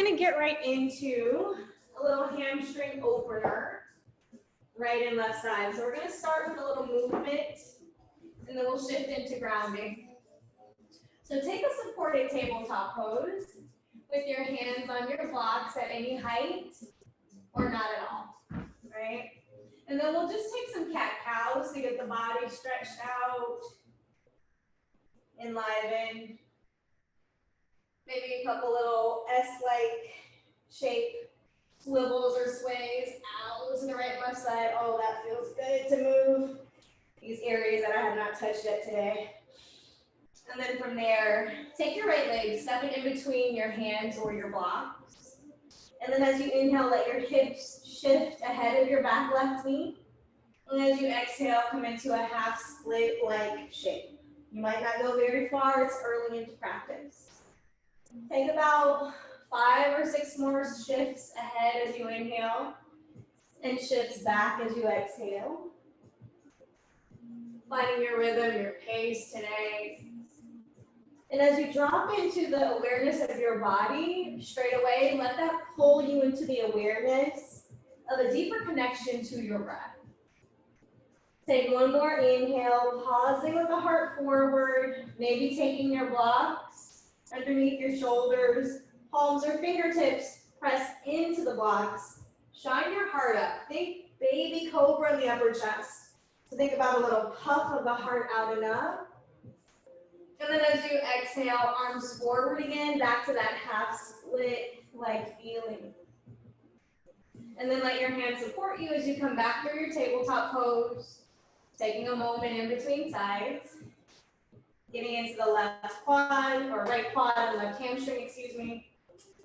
gonna get right into a little hamstring opener, right and left side. So we're gonna start with a little movement, and then we'll shift into grounding. So take a supported tabletop pose with your hands on your blocks at any height or not at all, right? And then we'll just take some cat-cows to get the body stretched out, enlivened. Maybe a couple little S-like shape swivels or sways out to the right and left side. Oh, that feels good to move these areas that I have not touched yet today. And then from there, take your right leg, step it in between your hands or your blocks. And then as you inhale, let your hips shift ahead of your back left knee. And as you exhale, come into a half split-like shape. You might not go very far, it's early into practice. Take about 5 or 6 more shifts ahead as you inhale and shifts back as you exhale. Finding your rhythm, your pace today. And as you drop into the awareness of your body, straight away, let that pull you into the awareness of a deeper connection to your breath. Take one more inhale, pausing with the heart forward, maybe taking your blocks underneath your shoulders, palms or fingertips press into the blocks. Shine your heart up. Think baby cobra in the upper chest. So think about a little puff of the heart out and up. And then as you exhale, arms forward again, back to that half split-like feeling. And then let your hands support you as you come back through your tabletop pose, taking a moment in between sides. Getting into the left quad, or right quad and left hamstring, excuse me.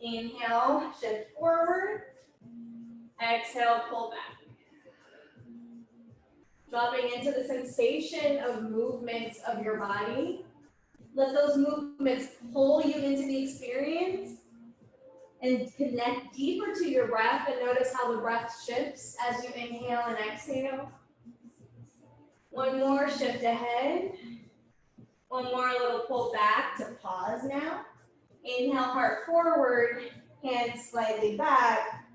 Inhale, shift forward. Exhale, pull back. Dropping into the sensation of movements of your body. Let those movements pull you into the experience and connect deeper to your breath, and notice how the breath shifts as you inhale and exhale. One more shift ahead. One more little pull back to pause now. Inhale, heart forward, hands slightly back,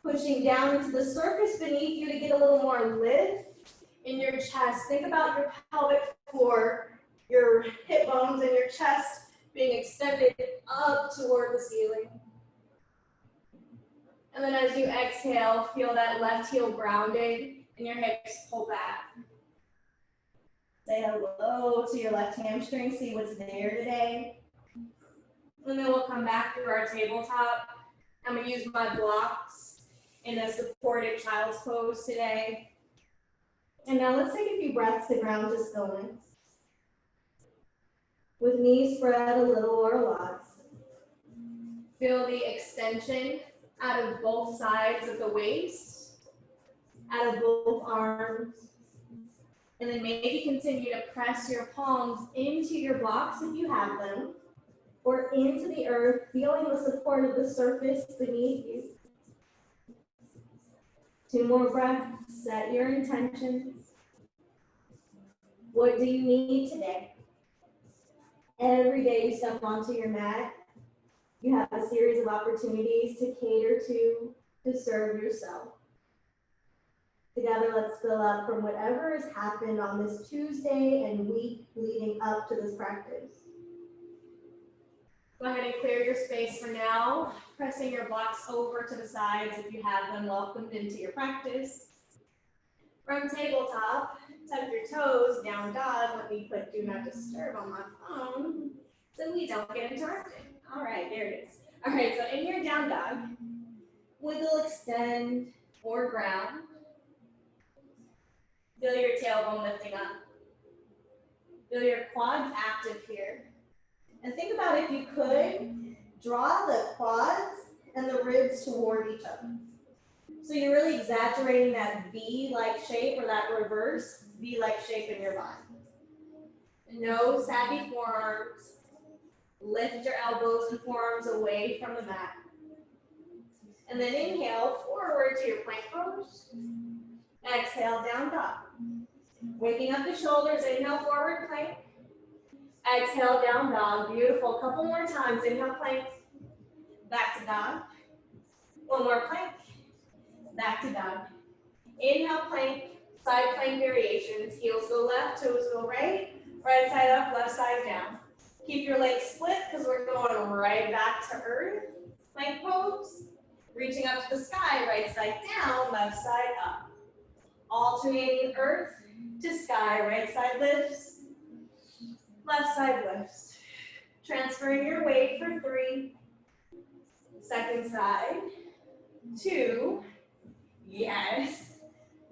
pushing down into the surface beneath you to get a little more lift in your chest. Think about your pelvic floor, your hip bones and your chest being extended up toward the ceiling. And then as you exhale, feel that left heel grounded and your hips pull back. Say hello to your left hamstring, see what's there today. And then we'll come back through our tabletop. I'm gonna use my blocks in a supported child's pose today. And now let's take a few breaths to ground to stillness. With knees spread a little or a lot. Feel the extension out of both sides of the waist, out of both arms. And then maybe continue to press your palms into your blocks if you have them, or into the earth, feeling the support of the surface beneath you. 2 more breaths, set your intentions. What do you need today? Every day you step onto your mat, you have a series of opportunities to cater to serve yourself. Together, let's fill up from whatever has happened on this Tuesday and week leading up to this practice. Go ahead and clear your space for now, pressing your blocks over to the sides if you have them welcomed into your practice. From tabletop, tuck your toes, down dog. Let me put do not disturb on my phone so we don't get interrupted. All right, there it is. All right, so in your down dog, wiggle, extend, or ground. Feel your tailbone lifting up. Feel your quads active here. And think about, if you could, draw the quads and the ribs toward each other. So you're really exaggerating that V-like shape, or that reverse V-like shape in your body. No saggy forearms. Lift your elbows and forearms away from the mat. And then inhale forward to your plank pose. Exhale, down dog. Waking up the shoulders, inhale, forward plank. Exhale, down dog. Beautiful. Couple more times. Inhale, plank. Back to dog. One more plank. Back to dog. Inhale, plank. Side plank variations. Heels go left, toes go right. Right side up, left side down. Keep your legs split because we're going right back to earth. Plank pose. Reaching up to the sky, right side down, left side up. Alternating earth to sky, right side lifts, left side lifts. Transferring your weight for 3. Second side, 2. Yes.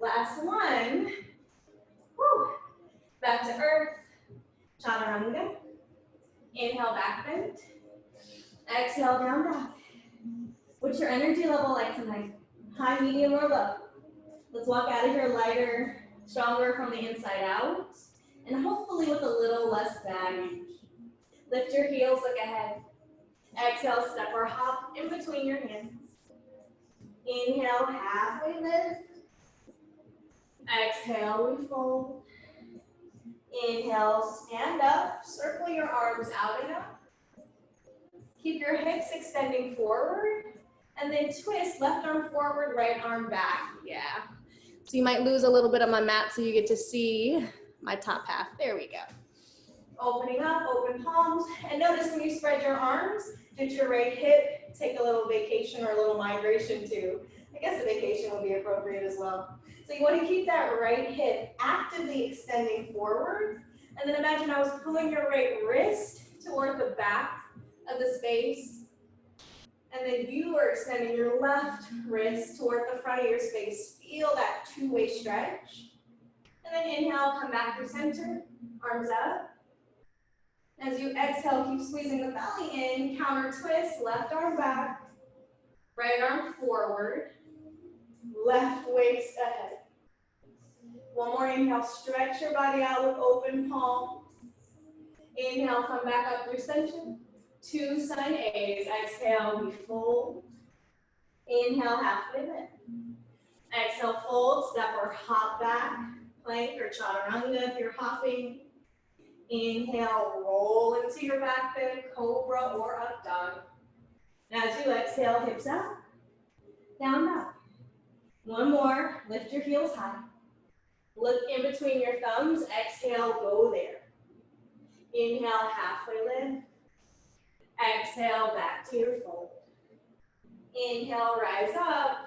Last one. Woo. Back to earth. Chaturanga. Inhale, back bend. Exhale, down dog. What's your energy level like tonight? High, medium, or low? Let's walk out of here lighter, stronger from the inside out, and hopefully with a little less baggage. Lift your heels, look ahead. Exhale, step or hop in between your hands. Inhale, halfway lift. Exhale, we fold. Inhale, stand up. Circle your arms out and up. Keep your hips extending forward. And then twist, left arm forward, right arm back. Yeah. So you might lose a little bit of my mat so you get to see my top half. There we go. Opening up, open palms. And notice when you spread your arms, get your right hip, take a little vacation or a little migration too. I guess a vacation would be appropriate as well. So you want to keep that right hip actively extending forward. And then imagine I was pulling your right wrist toward the back of the space. And then you are extending your left wrist toward the front of your space. Feel that two-way stretch. And then inhale, come back to center, arms up. As you exhale, keep squeezing the belly in, counter twist, left arm back, right arm forward, left waist ahead. One more inhale, stretch your body out with open palms. Inhale, come back up through center. 2 sun A's. Exhale, we fold. Inhale, halfway lift. Exhale, fold, step or hop back, plank or chaturanga if you're hopping. Inhale, roll into your back bend, cobra or up dog. As you exhale, hips out, down dog. One more, lift your heels high. Look in between your thumbs, exhale, go there. Inhale, halfway lift. Exhale, back to your fold. Inhale, rise up.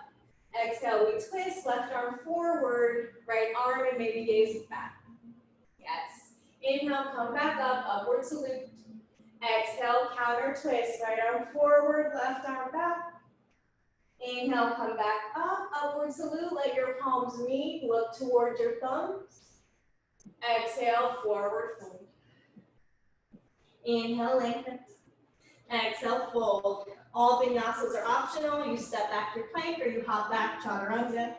Exhale, we twist, left arm forward, right arm and maybe gaze back. Yes. Inhale, come back up, upward salute. Exhale, counter twist, right arm forward, left arm back. Inhale, come back up, upward salute, let your palms meet, look towards your thumbs. Exhale, forward fold. Inhale, lengthen. Exhale, fold. All vinyasas are optional. You step back to plank or you hop back, chaturanga.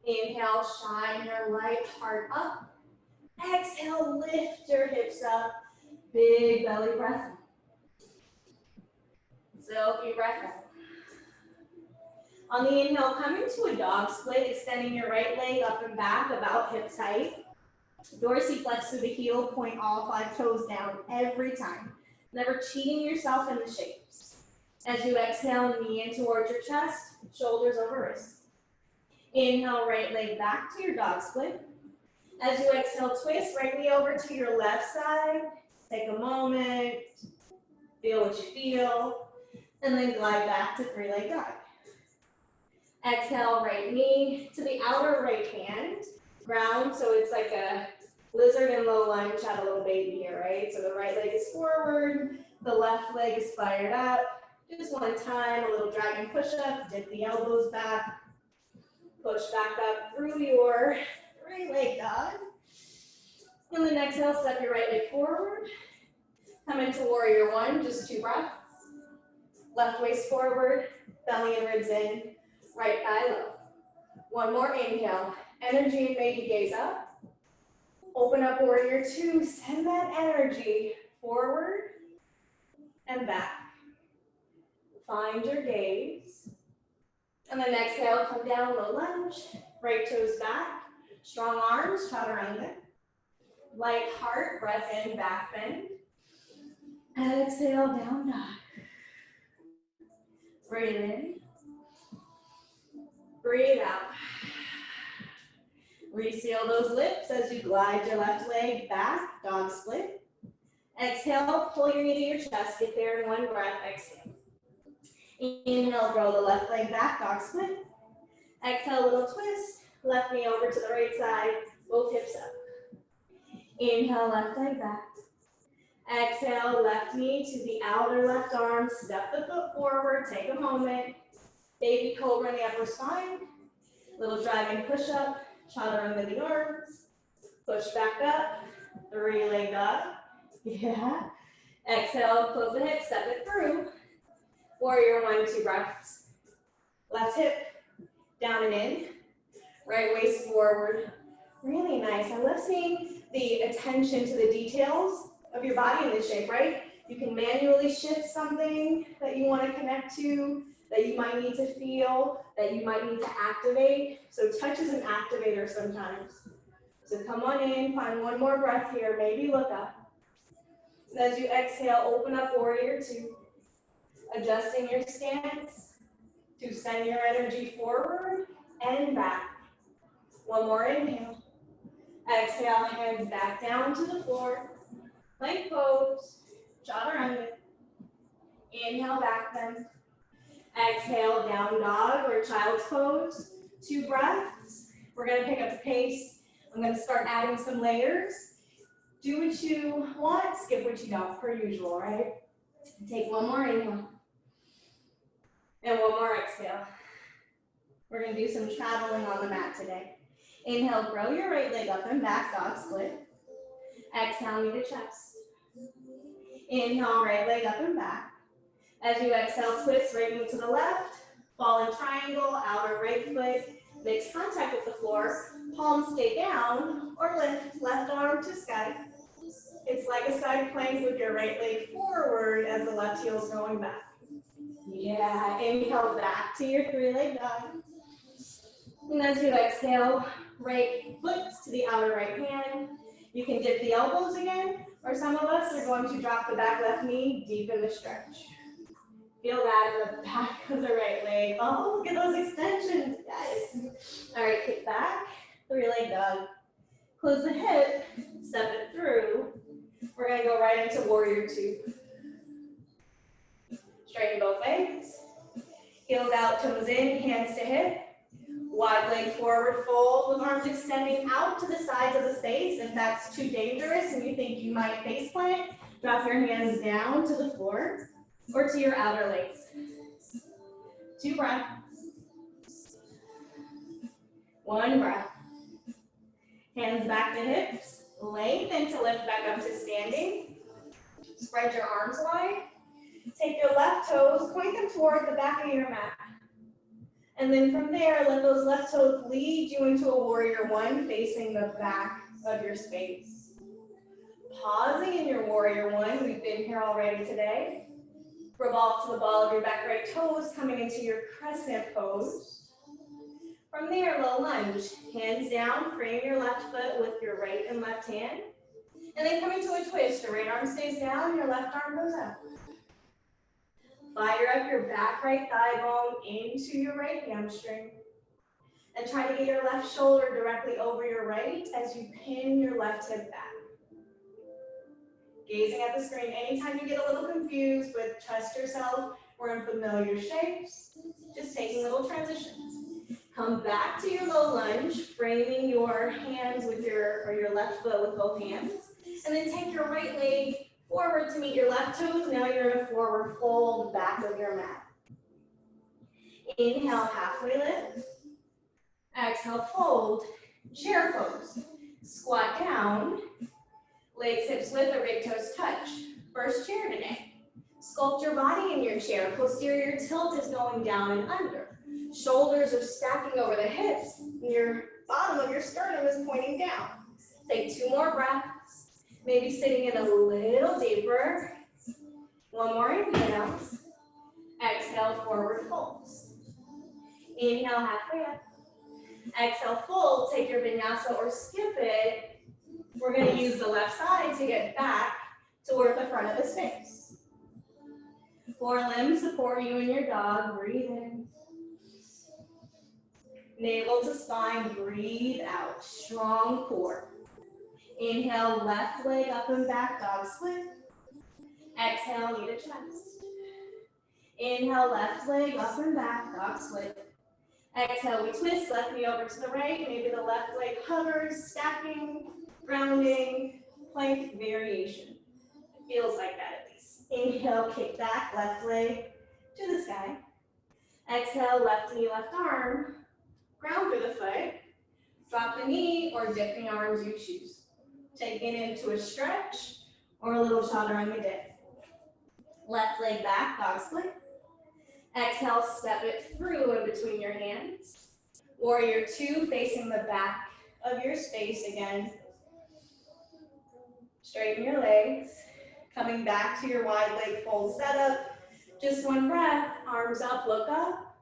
Inhale, shine your right heart up. Exhale, lift your hips up. Big belly breath. Silky breath out. On the inhale, come into a dog split, extending your right leg up and back about hips height. Dorsiflex through the heel, point all 5 toes down every time. Never cheating yourself in the shapes. As you exhale, knee in towards your chest, shoulders over wrists. Inhale, right leg back to your dog split. As you exhale, twist right knee over to your left side. Take a moment, feel what you feel, and then glide back to 3-leg dog. Exhale, right knee to the outer right hand, ground, so it's like a lizard and low lunge, had a little baby here, right? So the right leg is forward, the left leg is fired up. Just one time, a little dragon push-up, dip the elbows back, push back up through your 3-leg dog. And then exhale, step your right leg forward. Come into warrior 1, just 2 breaths. Left waist forward, belly and ribs in, right thigh low. One more inhale, energy and maybe gaze up. Open up warrior 2, send that energy forward and back. Find your gaze. And then exhale, come down, low lunge, right toes back, strong arms, chaturanga. Light heart, breath in, back bend. Exhale, down dog. Breathe in. Breathe out. Reseal those lips as you glide your left leg back, dog split. Exhale, pull your knee to your chest, get there in one breath, exhale. Inhale, roll the left leg back, dog split. Exhale, little twist, left knee over to the right side, both hips up. Inhale, left leg back. Exhale, left knee to the outer left arm, step the foot forward, take a moment. Baby cobra in the upper spine, little driving push up, chaturanga the arms, push back up, three-leg dog. Yeah. Exhale, close the hips, step it through. Warrior one, 2 breaths. Left hip, down and in. Right waist forward. Really nice. I love seeing the attention to the details of your body in this shape, right? You can manually shift something that you want to connect to, that you might need to feel, that you might need to activate. So touch is an activator sometimes. So come on in, find one more breath here, maybe look up. And as you exhale, open up warrior two, adjusting your stance to send your energy forward and back. One more inhale. Exhale, hands back down to the floor. Plank pose, chaturanga. Inhale, back bend. Exhale, down dog or child's pose. 2 breaths. We're gonna pick up the pace. I'm gonna start adding some layers. Do what you want, skip what you don't, per usual, right? Take one more inhale. And one more exhale. We're gonna do some traveling on the mat today. Inhale, grow your right leg up and back, dog split. Exhale, knee to chest. Inhale, right leg up and back. As you exhale, twist right knee to the left, fall in triangle, outer right foot, makes contact with the floor, palms stay down, or lift, left arm to sky. It's like a side plank with your right leg forward as the left heel is going back. Yeah, inhale back to your 3-leg dog. And as you exhale, right foot to the outer right hand. You can dip the elbows again, or some of us are going to drop the back left knee deep in the stretch. Feel that in the back of the right leg. Oh, look at those extensions, guys. All right, kick back, 3-leg dog. Close the hip, step it through. We're gonna go right into warrior two. Straighten both legs. Heels out, toes in, hands to hip. Wide leg forward fold with arms extending out to the sides of the space. If that's too dangerous and you think you might face plant, drop your hands down to the floor or to your outer legs. 2 breaths. 1 breath. Hands back to hips. Lengthen to lift back up to standing. Spread your arms wide. Take your left toes, point them toward the back of your mat. And then from there, let those left toes lead you into a warrior one facing the back of your space. Pausing in your warrior one, we've been here already today. Revolve to the ball of your back right toes, coming into your crescent pose. From there, low lunge, hands down, frame your left foot with your right and left hand. And then come into a twist, your right arm stays down, your left arm goes up. Fire up your back right thigh bone into your right hamstring. And try to get your left shoulder directly over your right as you pin your left hip back. Gazing at the screen, anytime you get a little confused, but trust yourself, we're in familiar shapes, just taking little transitions. Come back to your low lunge, framing your hands with your left foot with both hands. And then take your right leg forward to meet your left toes. Now you're in a forward fold back of your mat. Inhale, halfway lift. Exhale, fold. Chair pose. Squat down. Legs hips width or big toes touch. First chair today. Sculpt your body in your chair. Posterior tilt is going down and under. Shoulders are stacking over the hips. Your bottom of your sternum is pointing down. Take 2 more breaths. Maybe sitting in a little deeper. 1 more inhale. Exhale, forward fold. Inhale, halfway up. Exhale, fold. Take your vinyasa or skip it. We're going to use the left side to get back toward the front of the space. 4 limbs support you and your dog. Breathe in. Navel to spine, breathe out, strong core. Inhale, left leg up and back, dog split. Exhale, knee to chest. Inhale, left leg up and back, dog split. Exhale, we twist, left knee over to the right. Maybe the left leg hovers, stacking, grounding, plank variation. It feels like that at least. Inhale, kick back, left leg to the sky. Exhale, left knee, left arm. Ground through the foot. Drop the knee or dip the arms, you choose. Taking into a stretch or a little chaturanga dip. Left leg back, dog split. Exhale, step it through in between your hands. Warrior two, facing the back of your space again. Straighten your legs. Coming back to your wide leg fold setup. Just one breath, arms up, look up.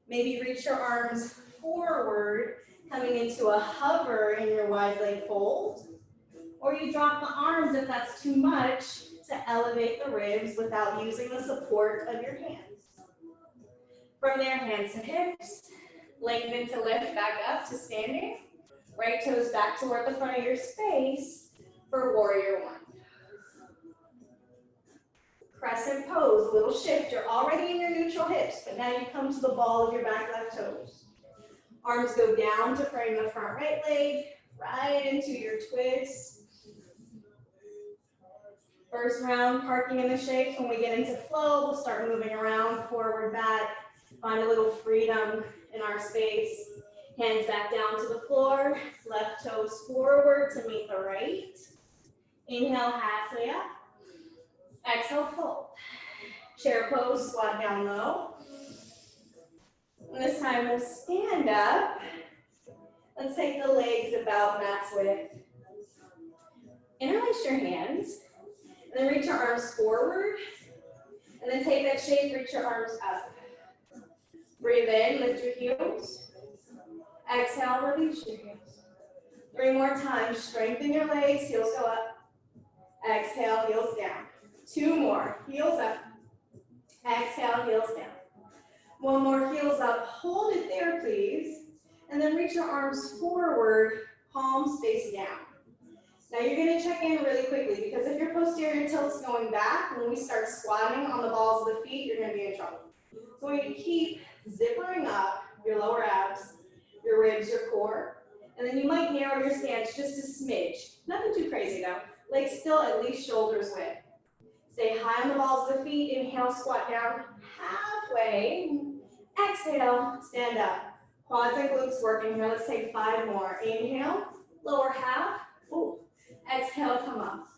Maybe reach your arms forward, coming into a hover in your wide leg fold. Or you drop the arms if that's too much to elevate the ribs without using the support of your hands. From there, hands to hips, lengthen to lift back up to standing. Right toes back toward the front of your space for warrior one. Crescent pose, little shift. You're already in your neutral hips, but now you come to the ball of your back left toes. Arms go down to frame the front right leg, right into your twist. First round, parking in the shapes. When we get into flow, we'll start moving around, forward, back. Find a little freedom in our space. Hands back down to the floor. Left toes forward to meet the right. Inhale, halfway up. Exhale, fold. Chair pose, squat down low. And this time we'll stand up. Let's take the legs about mat's width. Interlace your hands. And then reach your arms forward. And then take that shape, reach your arms up. Breathe in, lift your heels. Exhale, release your heels. 3 more times, strengthen your legs, heels go up. Exhale, heels down. 2 more, heels up. Exhale, heels down. 1 more, heels up. Hold it there, please. And then reach your arms forward, palms face down. Now you're going to check in really quickly because if your posterior tilt's going back, when we start squatting on the balls of the feet, you're going to be in trouble. So we keep zippering up your lower abs, your ribs, your core, and then you might narrow your stance just a smidge. Nothing too crazy though. Legs still at least shoulders width. Stay high on the balls of the feet. Inhale, squat down halfway. Exhale, stand up. Quads and glutes working here. Let's take 5 more. Inhale, lower half. Ooh. Exhale, come up.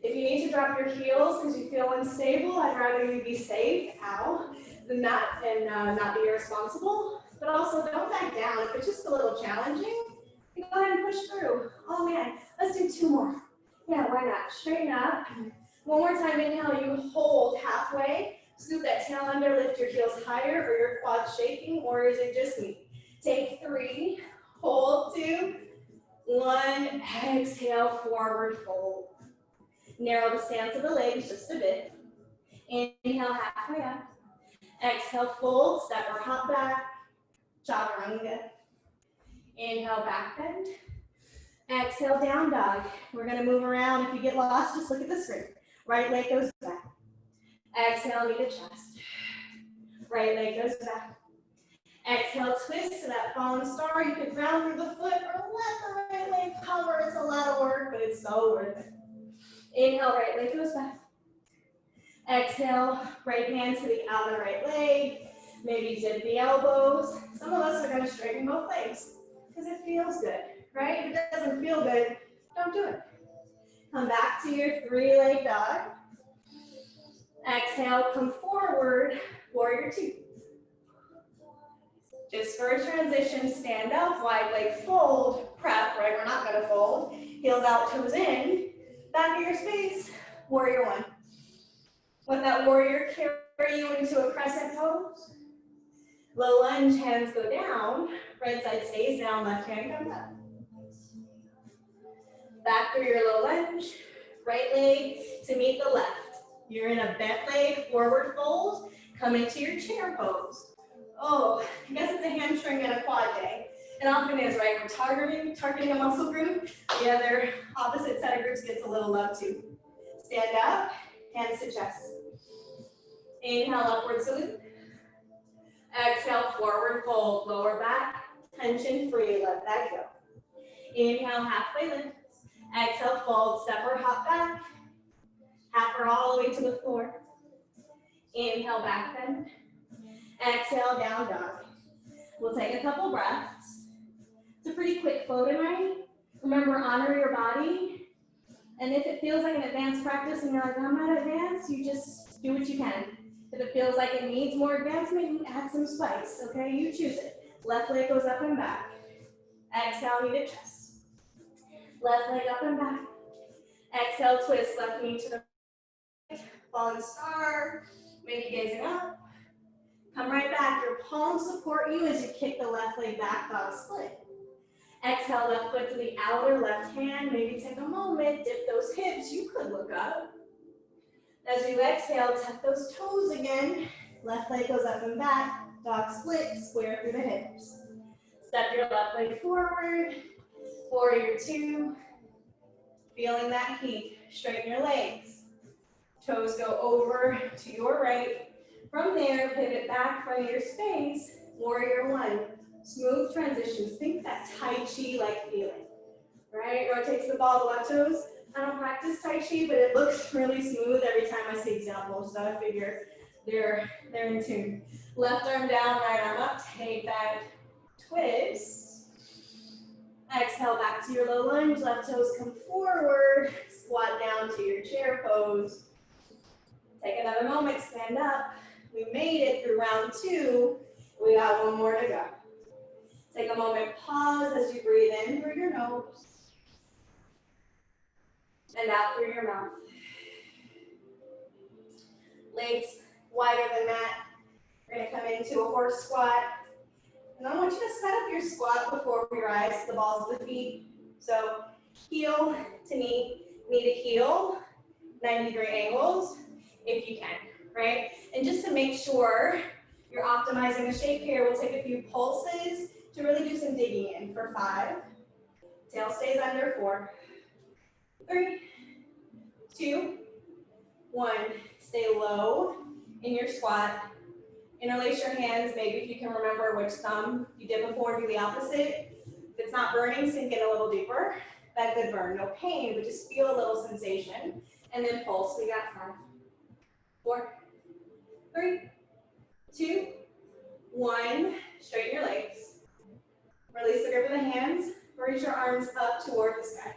If you need to drop your heels because you feel unstable, I'd rather you be safe, than that and not be irresponsible. But also don't back down. If it's just a little challenging, you go ahead and push through. Oh man, let's do 2 more. Yeah, why not? Straighten up. 1 more time, inhale, you hold halfway. Scoop that tail under, lift your heels higher, or your quads shaking, or is it just me? Take 3, hold 2, 1, exhale, forward fold. Narrow the stance of the legs just a bit. Inhale, halfway up. Exhale, fold, step or hop back, chaturanga. Inhale, back bend. Exhale, down dog. We're gonna move around. If you get lost, just look at the screen. Right leg goes back. Exhale, knee to chest. Right leg goes back. Exhale, twist to that falling star. You can ground through the foot or let the right leg cover. It's a lot of work, but it's so worth it. Inhale, right leg goes back. Exhale, right hand to the outer right leg. Maybe dip the elbows. Some of us are going to straighten both legs because it feels good, right? If it doesn't feel good, don't do it. Come back to your 3-leg dog. Exhale, come forward, warrior 2. Just for a transition, stand up, wide leg fold, prep, right? We're not going to fold. Heels out, toes in. Back of your space, warrior 1. Let that warrior carry you into a crescent pose. Low lunge, hands go down. Right side stays down, left hand comes up. Back through your low lunge. Right leg to meet the left. You're in a bent leg, forward fold. Come into your chair pose. Oh, I guess it's a hamstring and a quad day. It often is, right? We're targeting a muscle group. The other opposite set of groups gets a little love too. Stand up, hands to chest. Inhale, upward salute. Exhale, forward fold, lower back, tension free, let that go. Inhale, halfway lift. Exhale, fold, step or hop back. Half or all the way to the floor. Inhale, back bend. Exhale, down dog. We'll take a couple breaths. It's a pretty quick flow tonight. Remember, honor your body. And if it feels like an advanced practice and you're like, I'm not advanced, you just do what you can. If it feels like it needs more advancement, add some spice, okay? You choose it. Left leg goes up and back. Exhale, knee to chest. Left leg up and back. Exhale, twist, left knee to the right. Falling star, maybe gazing up. Come right back. Your palms support you as you kick the left leg back, dog split. Exhale, left foot to the outer left hand. Maybe take a moment, dip those hips. You could look up. As you exhale, tuck those toes again. Left leg goes up and back. Dog split, square through the hips. Step your left leg forward. Warrior two. Feeling that heat. Straighten your legs. Toes go over to your right. From there, pivot back from your space. Warrior one. Smooth transitions. Think that Tai Chi-like feeling, right? Rotates the ball, the left toes. I don't practice Tai Chi, but it looks really smooth every time I see examples, so I figure they're in tune. Left arm down, right arm up. Take that twist. Exhale back to your low lunge. Left toes come forward. Squat down to your chair pose. Take another moment, stand up. We made it through round two. We got one more to go. Take a moment, pause as you breathe in through your nose and out through your mouth. Legs wider than that. We're gonna come into a horse squat. And I want you to set up your squat before your eyes, the balls of the feet. So heel to knee, knee to heel, 90-degree angles if you can, right? And just to make sure you're optimizing the shape here, we'll take a few pulses to really do some digging in for 5. Tail stays under 4. 3, 2, 1. Stay low in your squat. Interlace your hands, maybe if you can remember which thumb you did before, do the opposite. If it's not burning, sink in a little deeper. That could burn. No pain, but just feel a little sensation. And then pulse. We got 5, 4, 3, 2, 1. Straighten your legs. Release the grip of the hands. Raise your arms up toward the sky.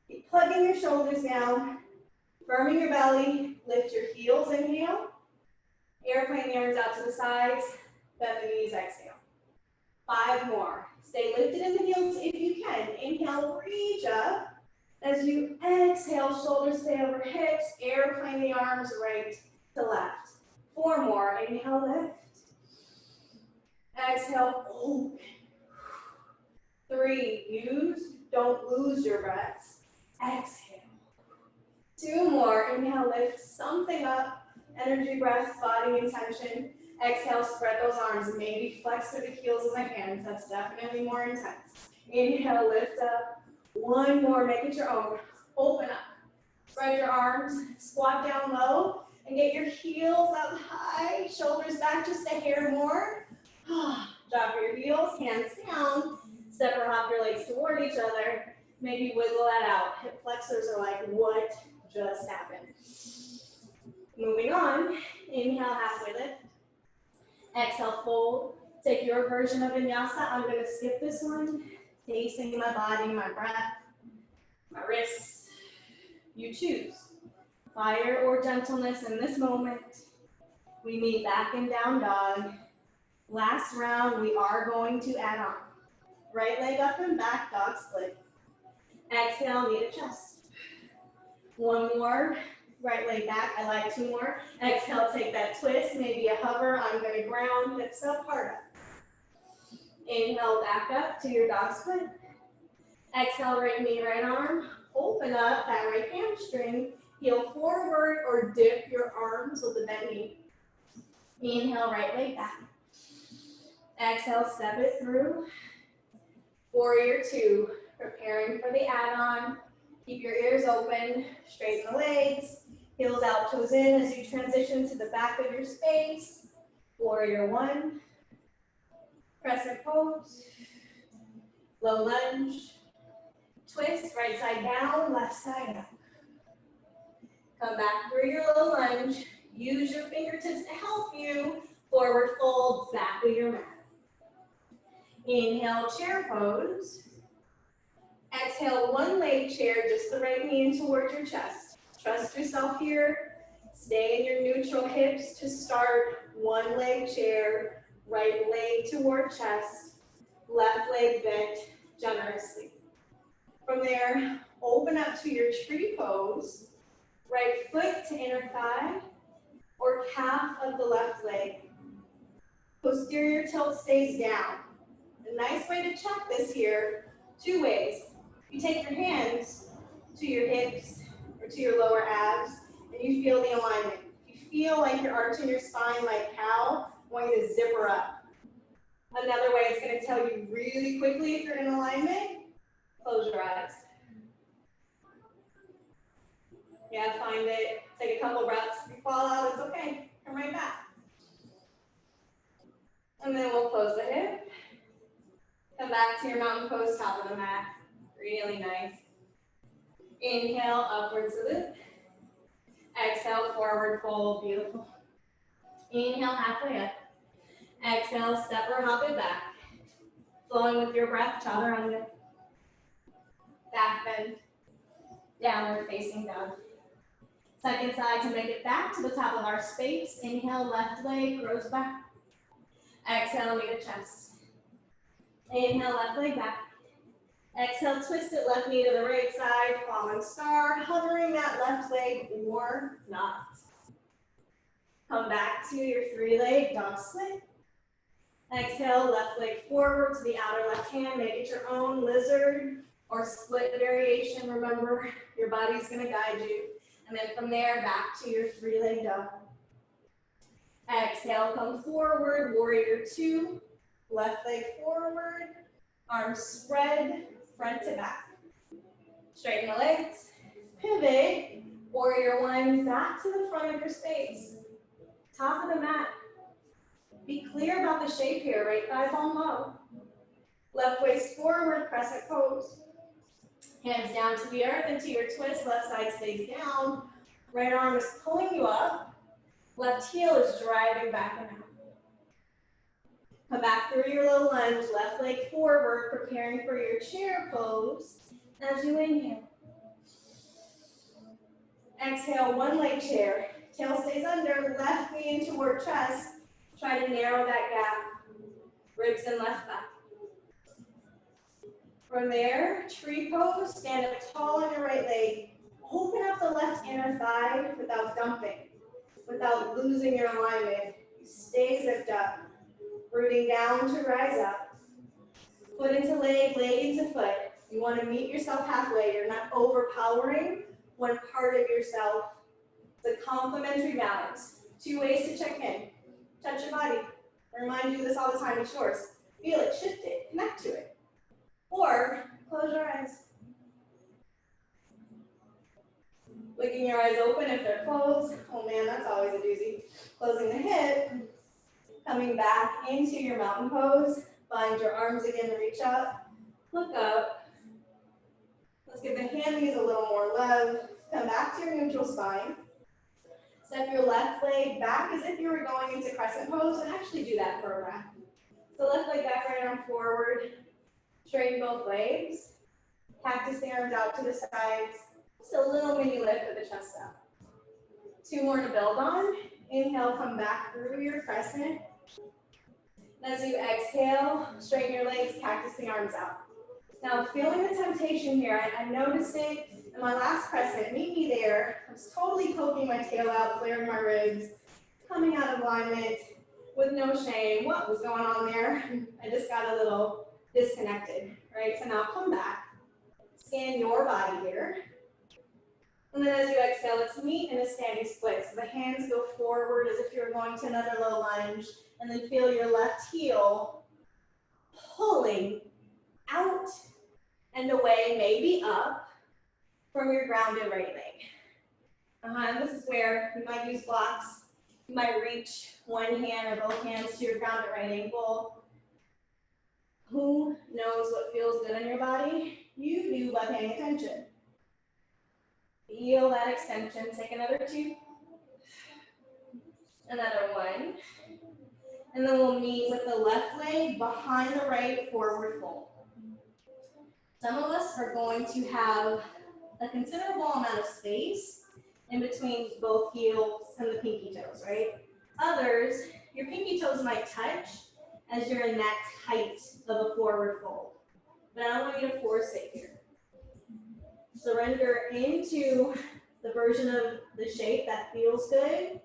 Keep plugging your shoulders down. Firming your belly. Lift your heels, inhale. Airplane the arms out to the sides. Bend the knees, exhale. 5 more. Stay lifted in the heels if you can. Inhale, reach up. As you exhale, shoulders stay over hips. Airplane the arms right to left. 4 more. Inhale, lift. Exhale, open. 3, don't lose your breaths. Exhale. 2 more. Inhale, lift something up. Energy breath, body intention. Exhale, spread those arms. Maybe flex through the heels of the hands. That's definitely more intense. Inhale, lift up. 1 more, make it your own. Open up. Spread your arms, squat down low, and get your heels up high. Shoulders back just a hair more. Drop your heels, hands down. Step or hop your legs toward each other. Maybe wiggle that out. Hip flexors are like, what just happened? Moving on, inhale, halfway lift. Exhale, fold. Take your version of Vinyasa. I'm going to skip this one. Facing my body, my breath, my wrists. You choose. Fire or gentleness in this moment. We meet back in down dog. Last round, we are going to add on. Right leg up and back, dog split. Exhale, knee to chest. 1 more. Right leg back, I like 2 more. Exhale, take that twist, maybe a hover. I'm gonna ground, hips up, heart up. Inhale, back up to your dog split. Exhale, right knee, right arm. Open up that right hamstring. Heel forward or dip your arms with the bent knee. Inhale, right leg back. Exhale, step it through. Warrior two, preparing for the add-on. Keep your ears open, straighten the legs, heels out, toes in as you transition to the back of your space. Warrior one, crescent pose, low lunge, twist, right side down, left side up. Come back through your low lunge. Use your fingertips to help you. Forward fold, back of your mat. Inhale, chair pose. Exhale, one leg chair, just the right knee in towards your chest. Trust yourself here. Stay in your neutral hips to start. One leg chair, right leg toward chest, left leg bent generously. From there, open up to your tree pose. Right foot to inner thigh or calf of the left leg. Posterior tilt stays down. A nice way to check this here, two ways. You take your hands to your hips or to your lower abs and you feel the alignment. You feel like you're arching your spine like cow, want you to zipper up. Another way it's going to tell you really quickly if you're in alignment, close your eyes. Yeah, find it. Take a couple breaths. If you fall out, it's okay. Come right back. And then we'll close the hip. Come back to your mountain pose, top of the mat. Really nice. Inhale, upward salute. Exhale, forward fold. Beautiful. Inhale, halfway up. Exhale, step or hop it back. Flowing with your breath, chaturanga. Back bend. Downward facing dog. Second side to make it back to the top of our space. Inhale, left leg grows back. Exhale, knee to chest. Inhale, left leg back. Exhale, twist it, left knee to the right side, falling star, hovering that left leg or not. Come back to your three-leg dog split. Exhale, left leg forward to the outer left hand. Make it your own lizard or split variation. Remember, your body's gonna guide you. And then from there, back to your three-leg dog. Exhale, come forward, warrior two. Left leg forward, arms spread, front to back. Straighten the legs, pivot, warrior one, back to the front of your space. Top of the mat. Be clear about the shape here, right thigh bone low. Left waist forward, crescent pose. Hands down to the earth into your twist, left side stays down. Right arm is pulling you up. Left heel is driving back and out. Come back through your low lunge, left leg forward, preparing for your chair pose. As you inhale. Exhale, one leg chair. Tail stays under, left knee in toward chest. Try to narrow that gap. Ribs and left back. From there, tree pose, stand up tall on your right leg. Open up the left inner thigh without dumping, without losing your alignment. You stay zipped up. Rooting down to rise up. Foot into leg, leg into foot. You want to meet yourself halfway. You're not overpowering one part of yourself. It's a complementary balance. Two ways to check in. Touch your body. I remind you this all the time, it's yours. Feel it, shift it, connect to it. Or close your eyes. Licking your eyes open if they're closed. Oh man, that's always a doozy. Closing the hip. Coming back into your mountain pose. Find your arms again, reach up. Look up. Let's give the hand knees a little more love. Come back to your neutral spine. Step your left leg back as if you were going into crescent pose, and actually do that for a breath. So left leg back, right arm forward. Straighten both legs. Cactus the arms out to the sides. Just a little mini lift with the chest up. Two more to build on. Inhale, come back through your crescent. As you exhale, straighten your legs, cactus the arms out. Now, feeling the temptation here, I noticed it in my last crescent. Meet me there. I was totally poking my tail out, flaring my ribs, coming out of alignment with no shame. What was going on there? I just got a little disconnected, right? So now come back. Scan your body here. And then as you exhale, let's meet in a standing split. So the hands go forward as if you're going to another low lunge. And then feel your left heel pulling out and away, maybe up from your grounded right leg. And this is where you might use blocks. You might reach one hand or both hands to your grounded right ankle. Who knows what feels good in your body? You do by paying attention. Feel that extension. Take another 2. Another 1. And then we'll meet with the left leg behind the right, forward fold. Some of us are going to have a considerable amount of space in between both heels and the pinky toes, right? Others, your pinky toes might touch as you're in that height of a forward fold. But I don't want you to force it here. Surrender into the version of the shape that feels good,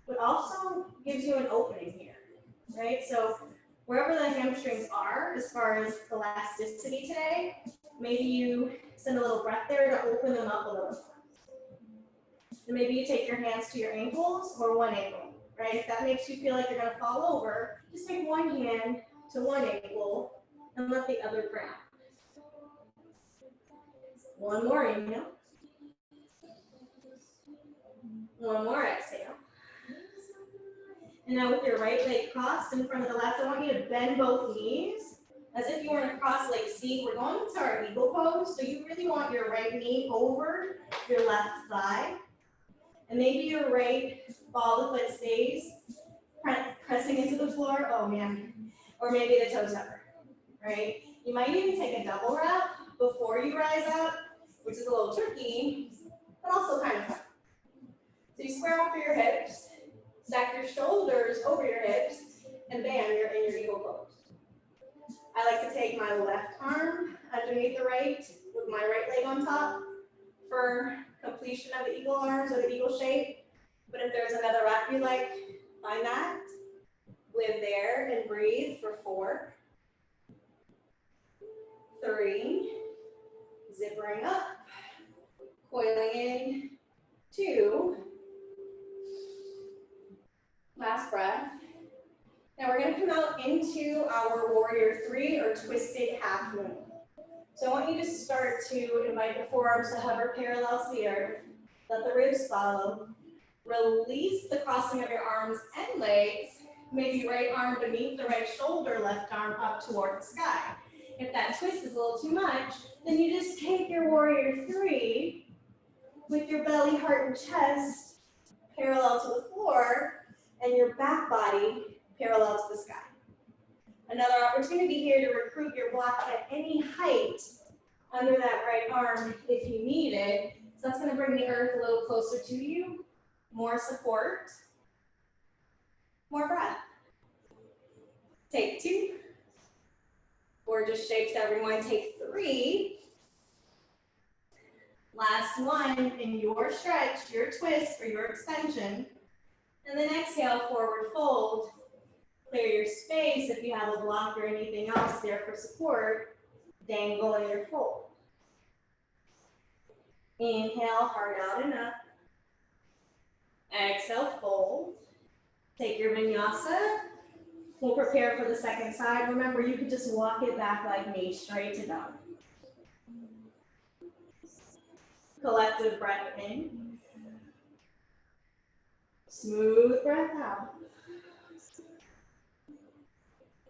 but also gives you an opening here, right? So wherever the hamstrings are, as far as elasticity today, maybe you send a little breath there to open them up a little. And maybe you take your hands to your ankles or one ankle, right? If that makes you feel like you're gonna fall over, just take one hand to one ankle and let the other ground. One more inhale. One more exhale. And now with your right leg crossed in front of the left, I want you to bend both knees as if you were in a cross-legged seat. We're going into our eagle pose, so you really want your right knee over your left thigh. And maybe your right ball of the foot stays pressing into the floor. Oh man. Or maybe the toe tupper, right? You might even take a double wrap before you rise up, which is a little tricky, but also kind of fun. So you square off your hips, stack your shoulders over your hips, and bam, you're in your eagle pose. I like to take my left arm underneath the right with my right leg on top for completion of the eagle arms or the eagle shape. But if there's another wrap you like, find that. Live there and breathe for 4, 3, zippering up, coiling in, 2. Last breath. Now we're going to come out into our warrior 3 or twisted half moon. So I want you to start to invite the forearms to hover parallel to the earth. Let the ribs follow. Release the crossing of your arms and legs. Maybe right arm beneath the right shoulder, left arm up toward the sky. If that twist is a little too much, then you just take your warrior 3 with your belly, heart, and chest parallel to the floor and your back body parallel to the sky. Another opportunity here to recruit your block at any height under that right arm if you need it. So that's going to bring the earth a little closer to you. More support. More breath. Take 2. Gorgeous shapes, everyone. Take 3. Last one in your stretch, your twist, or your extension. And then exhale, forward fold. Clear your space if you have a block or anything else there for support. Dangle in your fold. Inhale, heart out and up. Exhale, fold. Take your vinyasa. We'll prepare for the second side. Remember, you could just walk it back like me, straight to down. Collective breath in. Smooth breath out.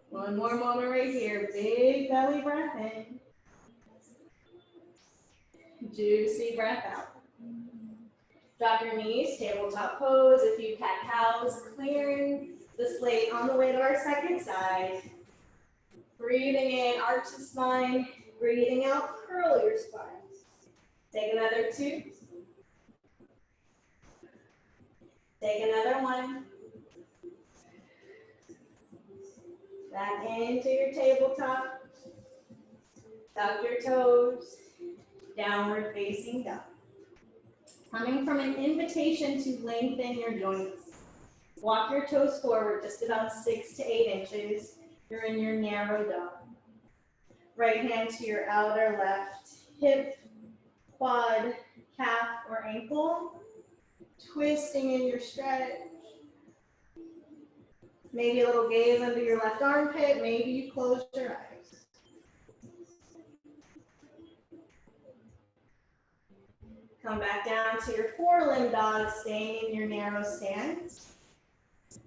One more moment right here. Big belly breath in. Juicy breath out. Drop your knees, tabletop pose. A few cat-cows, clearing the slate on the way to our second side. Breathing in, arch the spine. Breathing out, curl your spine. Take another 2. Take another 1. Back into your tabletop. Tuck your toes. Downward facing dog. Coming from an invitation to lengthen your joints. Walk your toes forward just about 6 to 8 inches. You're in your narrow dog. Right hand to your outer left hip, quad, calf, or ankle. Twisting in your stretch. Maybe a little gaze under your left armpit. Maybe you close your eyes. Come back down to your forelimb dog, staying in your narrow stance.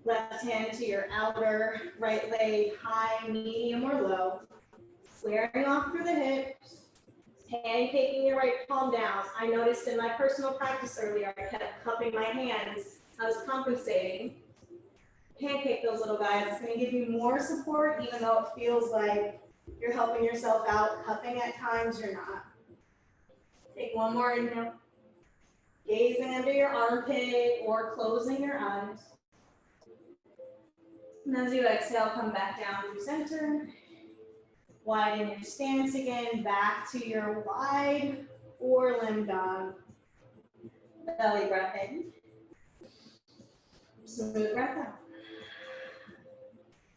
Left hand to your outer right leg, high, medium, or low. Squaring off through the hips. Pancaking your right palm down. I noticed in my personal practice earlier, I kept cupping my hands. I was compensating. Pancake those little guys. It's going to give you more support, even though it feels like you're helping yourself out. Cupping at times, you're not. Take one more inhale. Gazing under your armpit or closing your eyes. And as you exhale, come back down through center. Widen your stance again, back to your wide forelimb dog. Belly breath in. Smooth breath out.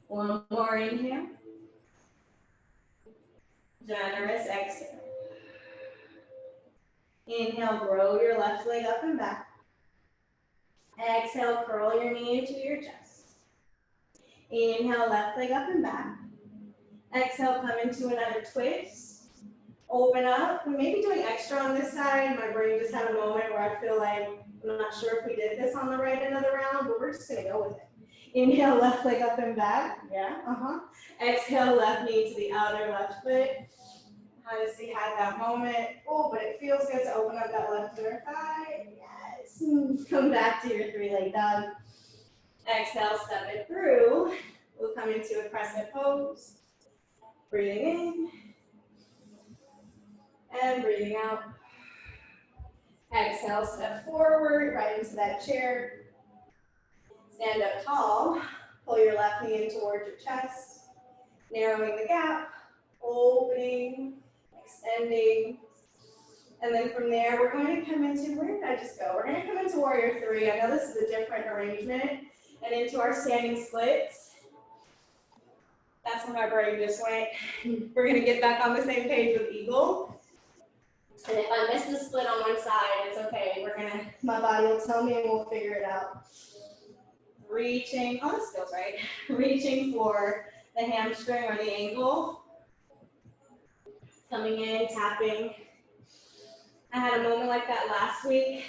One more inhale. Generous exhale. Inhale, grow your left leg up and back. Exhale, curl your knee into your chest. Inhale, left leg up and back. Exhale, come into another twist. Open up. We may be doing extra on this side. My brain just had a moment where I feel like I'm not sure if we did this on the right another round, but we're just gonna go with it. Inhale, left leg up and back. Yeah, Exhale, left knee to the outer left foot. Honestly, had that moment. Oh, but it feels good to open up that left inner thigh. Yes. Come back to your three-leg dog. Exhale, step it through. We'll come into a crescent pose. Breathing in. And breathing out. Exhale, step forward, right into that chair. Stand up tall. Pull your left knee in towards your chest. Narrowing the gap. Opening. Extending. And then from there, we're going to come into, where did I just go? We're going to come into warrior three. I know this is a different arrangement. And into our standing splits. That's where my brain just went. We're going to get back on the same page with eagle. And if I miss the split on one side, it's okay. My body will tell me and we'll figure it out. Reaching, oh, this feels right. Reaching for the hamstring or the ankle. Coming in, tapping. I had a moment like that last week.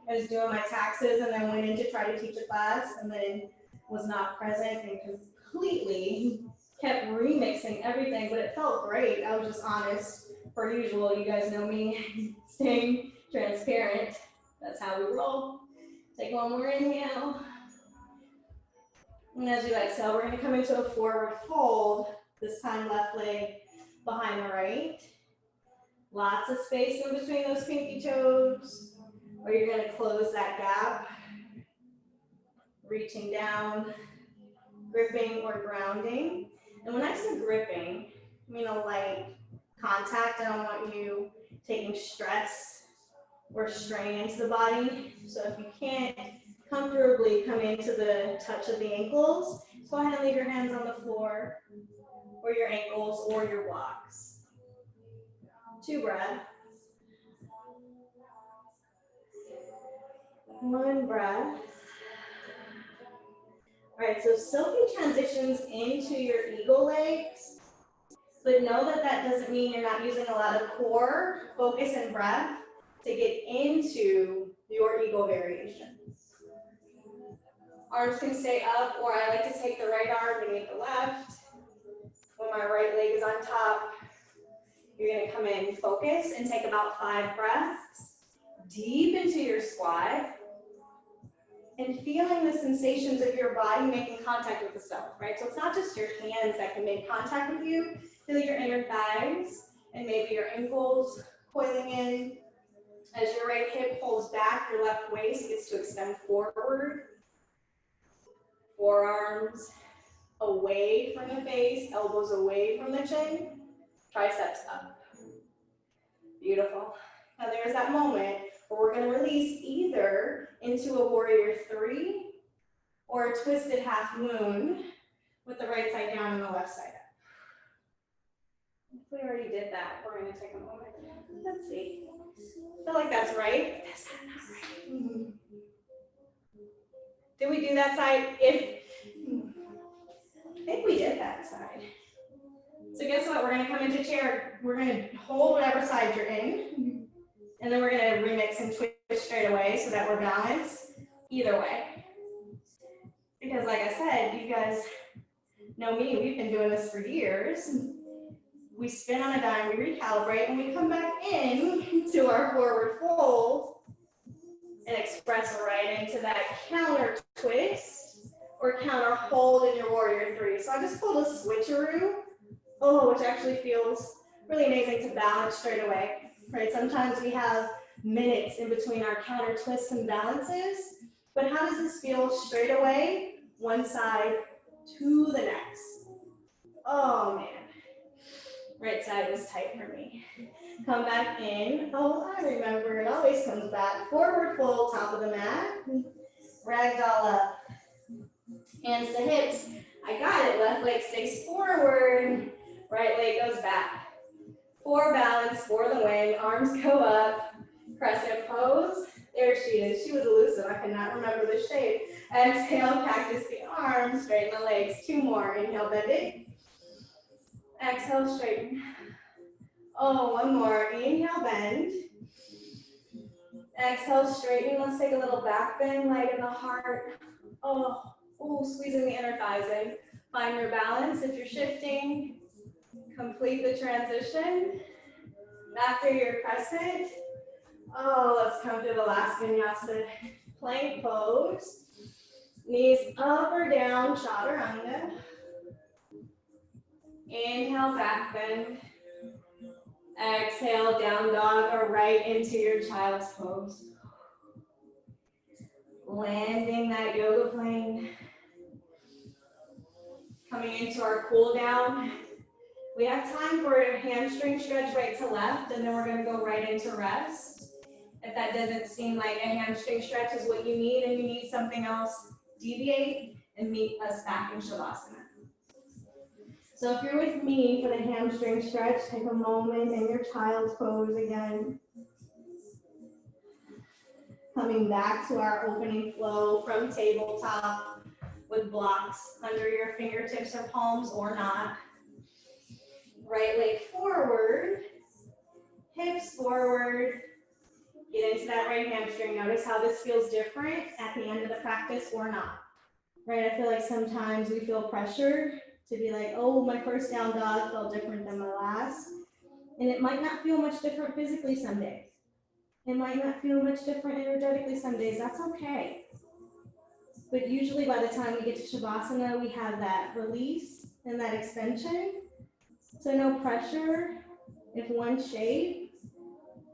I was doing my taxes and then went in to try to teach a class and then was not present and completely kept remixing everything, but it felt great. I was just honest, per usual. You guys know me, staying transparent. That's how we roll. Take one more inhale. And as you exhale, we're gonna come into a forward fold, this time left leg behind the right. Lots of space in between those pinky toes, or you're gonna close that gap. Reaching down, gripping or grounding. And when I say gripping, I mean a light contact. I don't want you taking stress or strain into the body. So if you can't comfortably come into the touch of the ankles, just go ahead and leave your hands on the floor or your ankles or your blocks. 2 breaths. 1 breath. All right, so silky transitions into your eagle legs, but know that that doesn't mean you're not using a lot of core, focus, and breath to get into your eagle variation. Arms can stay up, or I like to take the right arm beneath the left. When my right leg is on top, you're gonna come in, focus, and take about 5 breaths deep into your squat. And feeling the sensations of your body making contact with the self, right? So it's not just your hands that can make contact with you. Feel your inner thighs and maybe your ankles coiling in. As your right hip pulls back, your left waist gets to extend forward. Forearms away from the face, elbows away from the chin, triceps up. Beautiful. Now there's that moment where we're going to release either into a warrior 3 or a twisted half moon with the right side down and the left side up. If we already did that, we're going to take a moment. Let's see. I feel like that's right. Is that not right? Did we do that side? think we did that side. So guess what? We're gonna come into chair. We're gonna hold whatever side you're in. And then we're gonna remix and twist straight away so that we're balanced either way. Because like I said, you guys know me, we've been doing this for years. We spin on a dime, we recalibrate, and we come back in to our forward fold and express right into that counter twist or counter hold in your warrior three. So I just pulled a switcheroo, which actually feels really amazing to balance straight away, right? Sometimes we have minutes in between our counter twists and balances, but how does this feel straight away? One side to the next. Oh man, right side was tight for me. Come back in. Oh, I remember, it always comes back. Forward fold, top of the mat. Ragdoll up. Hands to hips. I got it. Left leg stays forward. Right leg goes back. For balance, for the win. Arms go up. Crescent pose. There she is. She was elusive. I could not remember the shape. Exhale, cactus the arms. Straighten the legs. Two more. Inhale, bend it. Exhale, straighten. One more. Inhale, bend. Exhale, straighten. Let's take a little back bend, light in the heart. Squeezing the inner thighs in. Find your balance. If you're shifting, complete the transition. Back to your crescent. Let's come to the last vinyasa. Plank pose. Knees up or down, chaturanga. Inhale, back bend. Exhale, down dog or right into your child's pose. Landing that yoga plane. Coming into our cool down. We have time for a hamstring stretch right to left, and then we're going to go right into rest. If that doesn't seem like a hamstring stretch is what you need and you need something else, deviate and meet us back in Shavasana. So if you're with me for the hamstring stretch, take a moment in your child's pose again. Coming back to our opening flow from tabletop with blocks under your fingertips or palms or not. Right leg forward, hips forward. Get into that right hamstring. Notice how this feels different at the end of the practice or not. Right, I feel like sometimes we feel pressure to be like, my first down dog felt different than my last. And it might not feel much different physically some days. It might not feel much different energetically some days. That's okay. But usually by the time we get to Shavasana, we have that release and that extension. So no pressure if one shape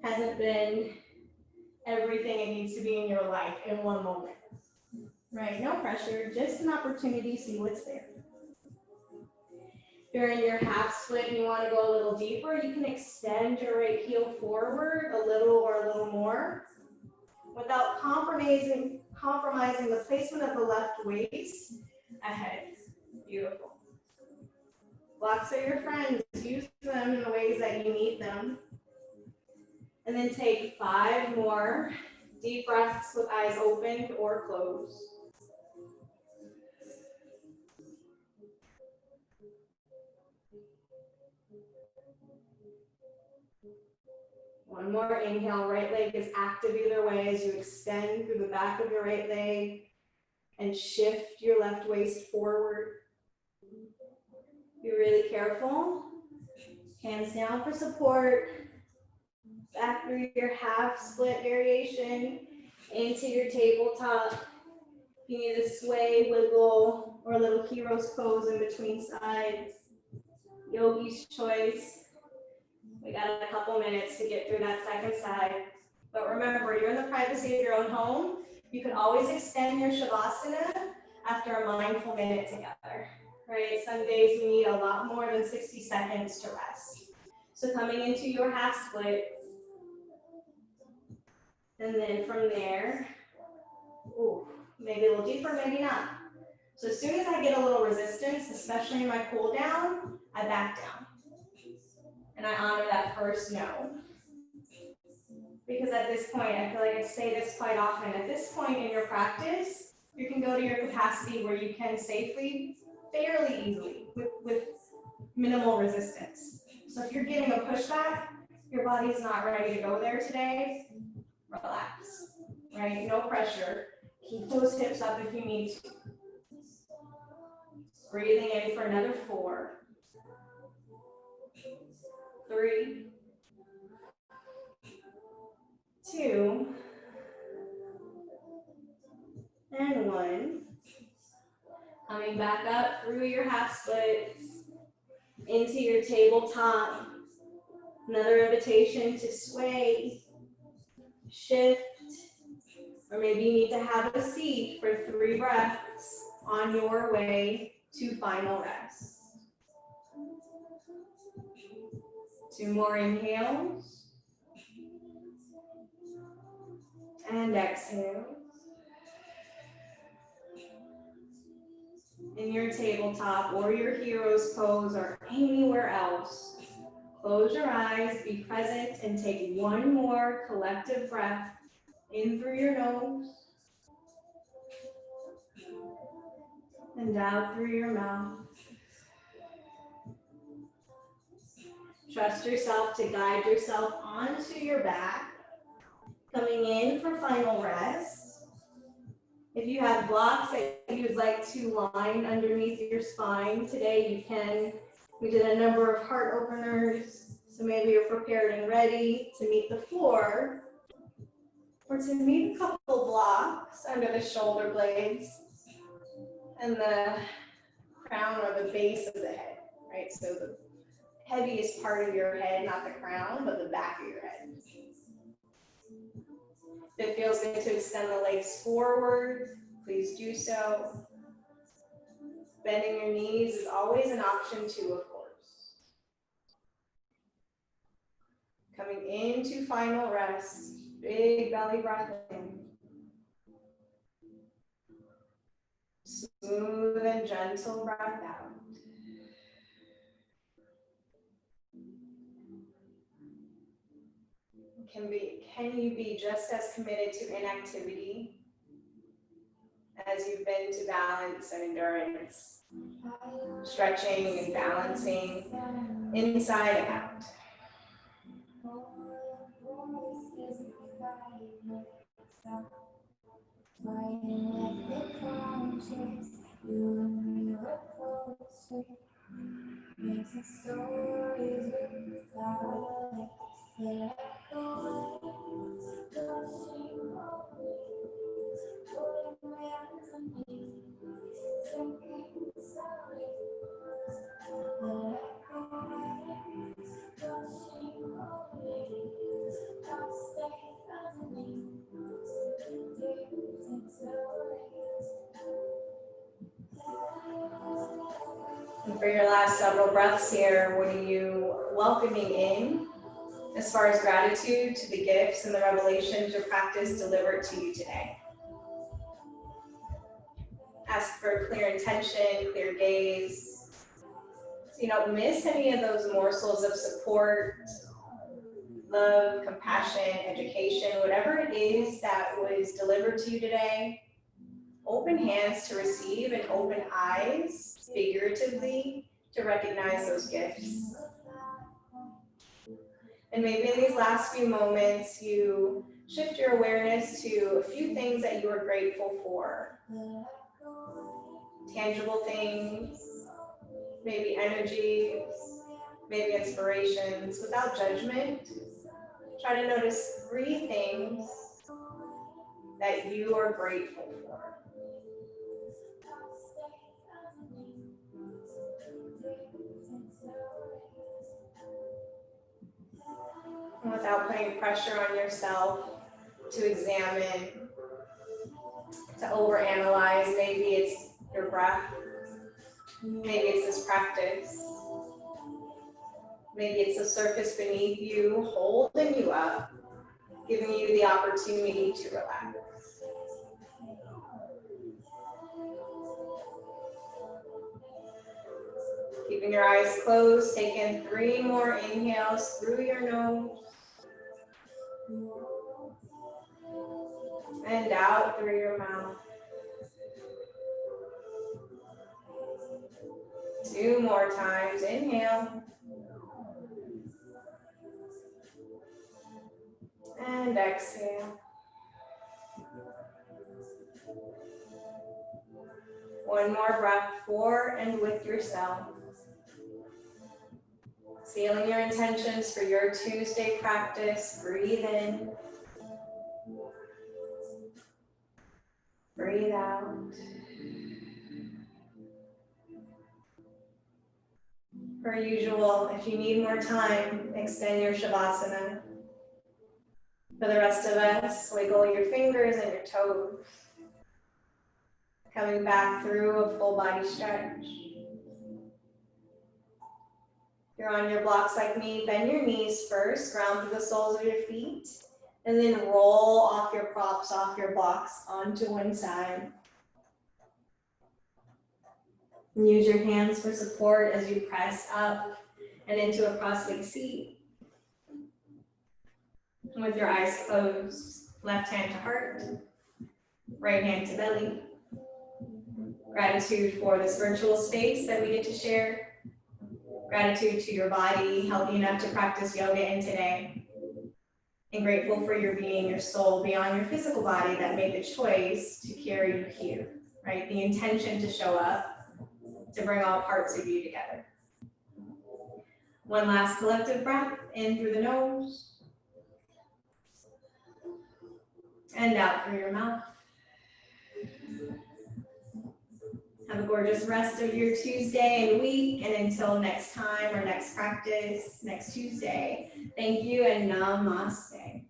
hasn't been everything it needs to be in your life in one moment. Right, no pressure, just an opportunity to see what's there. If you're in your half split and you want to go a little deeper, you can extend your right heel forward a little or a little more without compromising the placement of the left waist ahead. Beautiful. Blocks are your friends. Use them in the ways that you need them. And then take 5 more deep breaths with eyes opened or closed. One more inhale, right leg is active either way as you extend through the back of your right leg and shift your left waist forward. Be really careful. Hands down for support. Back through your half split variation into your tabletop. You need a sway, wiggle, or a little hero's pose in between sides. Yogi's choice. We got a couple minutes to get through that second side. But remember, you're in the privacy of your own home. You can always extend your Shavasana after a mindful minute together, right? Some days we need a lot more than 60 seconds to rest. So coming into your half split, and then from there, maybe a little deeper, maybe not. So as soon as I get a little resistance, especially in my cool down, I back down. And I honor that first no. Because at this point, I feel like I say this quite often, at this point in your practice, you can go to your capacity where you can safely fairly easily with minimal resistance. So if you're getting a pushback, your body's not ready to go there today, relax, right? No pressure. Keep those hips up if you need to. Breathing in for another 4, 3, 2, and 1. Coming back up through your half splits into your tabletop. Another invitation to sway, shift, or maybe you need to have a seat for 3 breaths on your way to final rest. 2 more inhales and exhales. In your tabletop or your hero's pose or anywhere else, close your eyes, be present, and take 1 more collective breath in through your nose and out through your mouth. Trust yourself to guide yourself onto your back. Coming in for final rest. If you have blocks that you'd like to line underneath your spine today, you can. We did a number of heart openers, so maybe you're prepared and ready to meet the floor or to meet a couple blocks under the shoulder blades and the crown or the base of the head, right? So the heaviest part of your head, not the crown, but the back of your head. If it feels good to extend the legs forward, please do so. Bending your knees is always an option too, of course. Coming into final rest, big belly breath in. Smooth and gentle breath out. Can you be just as committed to inactivity as you've been to balance and endurance? Stretching and balancing inside and out. And for your last several breaths here, what are you welcoming in as far as gratitude to the gifts and the revelations your practice delivered to you today? Ask for clear intention, clear gaze, so you don't miss any of those morsels of support, love, compassion, education, whatever it is that was delivered to you today. Open hands to receive and open eyes, figuratively, to recognize those gifts. And maybe in these last few moments, you shift your awareness to a few things that you are grateful for. Tangible things, maybe energies, maybe inspirations, without judgment. Try to notice 3 things that you are grateful for. And without putting pressure on yourself to examine, to overanalyze, maybe it's your breath, maybe it's this practice, maybe it's the surface beneath you holding you up, giving you the opportunity to relax. Keeping your eyes closed, take in 3 more inhales through your nose and out through your mouth. 2 more times. Inhale. And exhale. 1 more breath for and with yourself. Sealing your intentions for your Tuesday practice. Breathe in. Breathe out. Per usual, if you need more time, extend your Shavasana. For the rest of us, wiggle your fingers and your toes. Coming back through a full body stretch. If you're on your blocks like me, bend your knees first, ground through the soles of your feet, and then roll off your props, off your blocks onto one side. And use your hands for support as you press up and into a cross-legged seat. With your eyes closed, left hand to heart, right hand to belly. Gratitude for this virtual space that we get to share. Gratitude to your body, healthy enough to practice yoga in today. And grateful for your being, your soul beyond your physical body that made the choice to carry you here, right? The intention to show up, to bring all parts of you together. One last collective breath in through the nose. And out through your mouth. Have a gorgeous rest of your Tuesday and week. And until next time or next practice, next Tuesday, thank you and namaste.